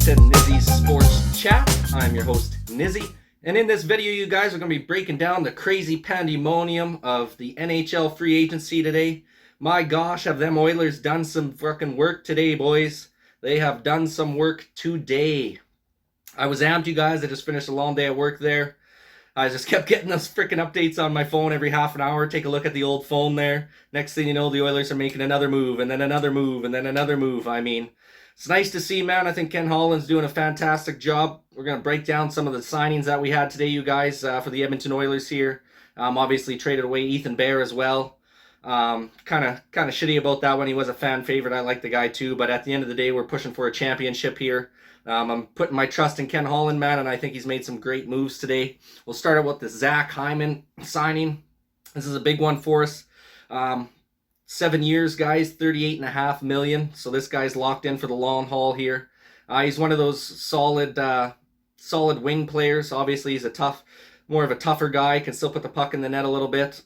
to Nizzy's Sports Chat. I'm your host, Nizzy. And in this video, you guys are going to be breaking down the crazy pandemonium of the NHL free agency today. My gosh, have them Oilers done some fucking work today, boys. They have done some work today. I was amped, you guys. I just finished a long day at work there. I just kept getting those freaking updates on my phone every half an hour. Take a look at the old phone there. Next thing you know, the Oilers are making another move, and then another move, and then another move. I mean, it's nice to see, man. I think Ken Holland's doing a fantastic job. We're going to break down some of the signings that we had today, you guys, for the Edmonton Oilers here. Obviously traded away Ethan Bear as well. Kind of shitty about that one. He was a fan favorite. I like the guy too, but at the end of the day, we're pushing for a championship here. I'm putting my trust in Ken Holland, man, and I think he's made some great moves today. We'll start out with the Hyman signing. This is a big one for us. 7 years, guys, $38.5 million. So this guy's locked in for the long haul here. He's one of those solid wing players. Obviously, he's more of a tougher guy. Can still put the puck in the net a little bit.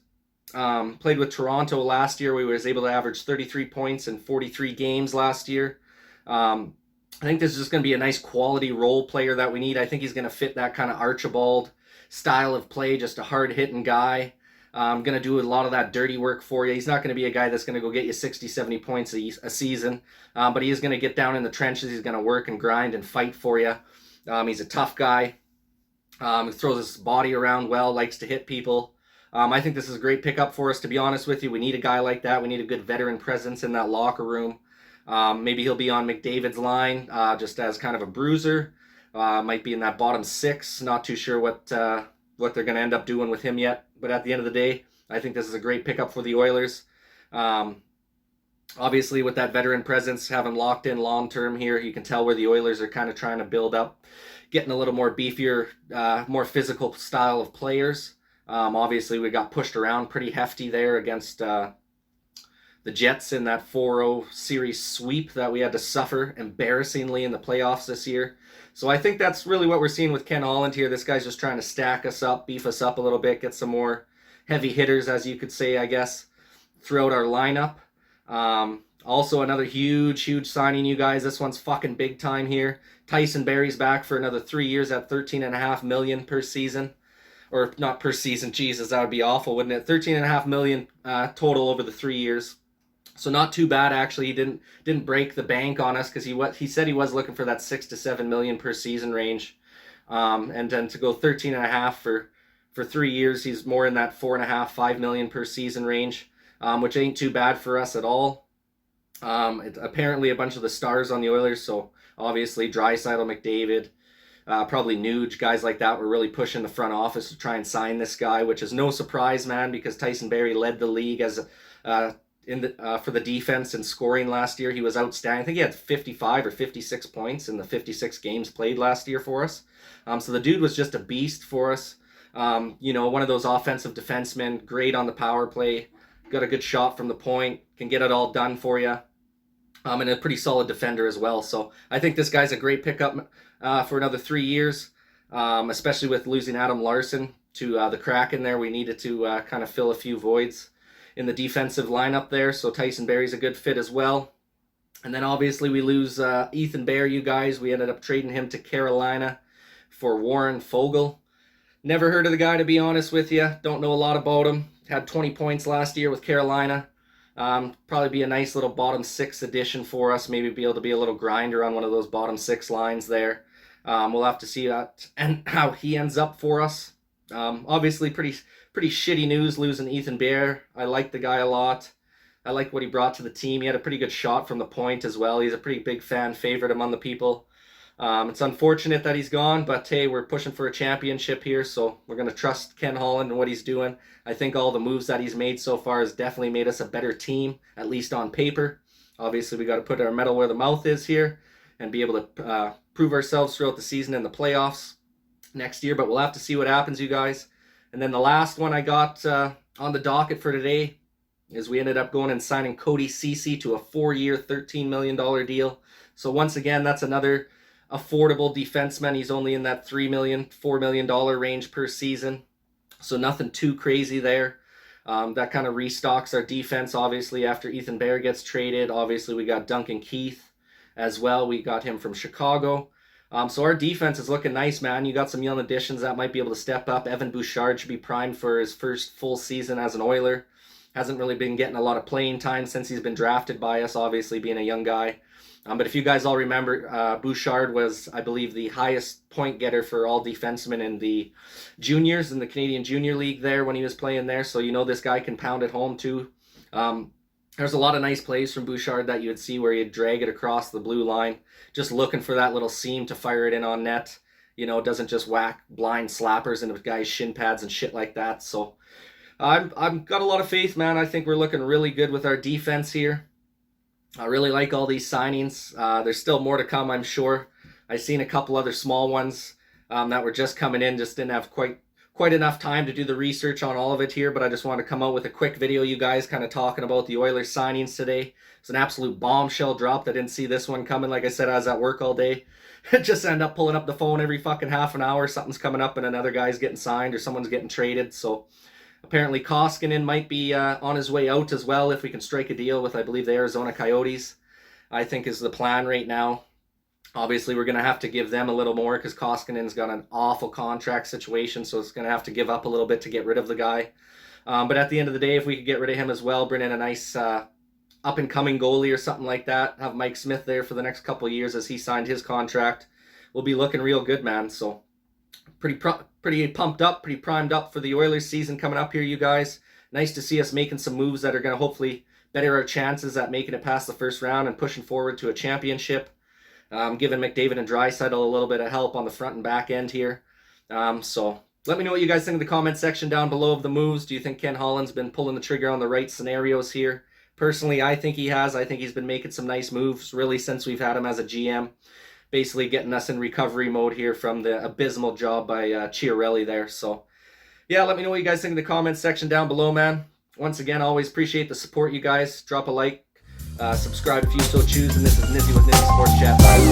Played with Toronto last year. We was able to average 33 points in 43 games last year. I think this is just going to be a nice quality role player that we need. I think he's going to fit that kind of Archibald style of play, just a hard-hitting guy. Going to do a lot of that dirty work for you. He's not going to be a guy that's going to go get you 60, 70 points a season, but he is going to get down in the trenches. He's going to work and grind and fight for you. He's a tough guy. He throws his body around well, likes to hit people. I think this is a great pickup for us, to be honest with you. We need a guy like that. We need a good veteran presence in that locker room. Maybe he'll be on McDavid's line just as kind of a bruiser. Might be in that bottom six. Not too sure what they're going to end up doing with him yet. But at the end of the day, I think this is a great pickup for the Oilers. Obviously, with that veteran presence, having locked in long term here, you can tell where the Oilers are kind of trying to build up, getting a little more beefier, more physical style of players. Obviously, we got pushed around pretty hefty there against the Jets in that 4-0 series sweep that we had to suffer embarrassingly in the playoffs this year. So I think that's really what we're seeing with Ken Holland here. This guy's just trying to stack us up, beef us up a little bit, get some more heavy hitters, as you could say, I guess, throughout our lineup. Also, another huge signing, you guys. This one's fucking big time here. Tyson Barrie's back for another 3 years at $13.5 million per season. Or not per season, Jesus, that would be awful, wouldn't it? $13.5 million total over the 3 years. So not too bad, actually. He didn't break the bank on us, because he said he was looking for that 6 to 7 million per season range, and then to go 13.5 for 3 years, he's more in that 4.5-5 million per season range, which ain't too bad for us at all. Apparently a bunch of the stars on the Oilers, so obviously Draisaitl, McDavid, probably Nuge, guys like that were really pushing the front office to try and sign this guy, which is no surprise, man, because Tyson Barrie led the league as for the defense and scoring last year. He was outstanding. I think he had 55 or 56 points in the 56 games played last year for us. So the dude was just a beast for us. One of those offensive defensemen, great on the power play, got a good shot from the point, can get it all done for you, and a pretty solid defender as well. So I think this guy's a great pickup for another 3 years, especially with losing Adam Larson to the Kraken there. We needed to kind of fill a few voids in the defensive lineup there, so Tyson Barrie's a good fit as well. And then obviously we lose Ethan Bear, you guys. We ended up trading him to Carolina for Warren Foegele. Never heard of the guy, to be honest with you. Don't know a lot about him. Had 20 points last year with Carolina. Probably be a nice little bottom six addition for us. Maybe be able to be a little grinder on one of those bottom six lines there. We'll have to see that and how he ends up for us. Obviously pretty shitty news losing Ethan Bear. I like the guy a lot. I like what he brought to the team. He had a pretty good shot from the point as well. He's a pretty big fan favorite among the people. It's unfortunate that he's gone, but hey, we're pushing for a championship here, so we're going to trust Ken Holland and what he's doing. I think all the moves that he's made so far has definitely made us a better team, at least on paper. Obviously, we got to put our metal where the mouth is here and be able to prove ourselves throughout the season and the playoffs next year, but we'll have to see what happens, you guys. And then the last one I got on the docket for today is we ended up going and signing Cody Ceci to a 4-year, $13 million deal. So once again, that's another affordable defenseman. He's only in that $3 million, $4 million range per season. So nothing too crazy there. That kind of restocks our defense, obviously, after Ethan Bear gets traded. Obviously, we got Duncan Keith as well. We got him from Chicago. So our defense is looking nice, man. You got some young additions that might be able to step up. Evan Bouchard should be primed for his first full season as an Oiler. Hasn't really been getting a lot of playing time since he's been drafted by us, obviously being a young guy. But if you guys all remember, Bouchard was, I believe, the highest point getter for all defensemen in the juniors, in the Canadian Junior League there when he was playing there. So you know this guy can pound it home too. There's a lot of nice plays from Bouchard that you would see where he'd drag it across the blue line, just looking for that little seam to fire it in on net. You know, doesn't just whack blind slappers into guys' shin pads and shit like that. So I've got a lot of faith, man. I think we're looking really good with our defense here. I really like all these signings. There's still more to come, I'm sure. I've seen a couple other small ones that were just coming in, just didn't have quite enough time to do the research on all of it here, but I just wanted to come out with a quick video, you guys, kind of talking about the Oilers signings today. It's an absolute bombshell drop. I didn't see this one coming. Like I said, I was at work all day. Just end up pulling up the phone every fucking half an hour. Something's coming up and another guy's getting signed or someone's getting traded. So apparently Koskinen might be on his way out as well if we can strike a deal with, I believe, the Arizona Coyotes, I think is the plan right now. Obviously, we're going to have to give them a little more because Koskinen's got an awful contract situation, so it's going to have to give up a little bit to get rid of the guy. But at the end of the day, if we could get rid of him as well, bring in a nice up-and-coming goalie or something like that, have Mike Smith there for the next couple of years as he signed his contract, we'll be looking real good, man. So pretty pumped up, pretty primed up for the Oilers season coming up here, you guys. Nice to see us making some moves that are going to hopefully better our chances at making it past the first round and pushing forward to a championship. Giving McDavid and Draisaitl a little bit of help on the front and back end here. So let me know what you guys think in the comment section down below of the moves. Do you think Ken Holland's been pulling the trigger on the right scenarios here? Personally, I think he has. I think he's been making some nice moves really since we've had him as a GM. Basically getting us in recovery mode here from the abysmal job by Chiarelli there. So yeah, let me know what you guys think in the comment section down below, man. Once again, always appreciate the support, you guys. Drop a like. Subscribe if you so choose, and this is Nizzy with Nizzy Sports Chat. Bye.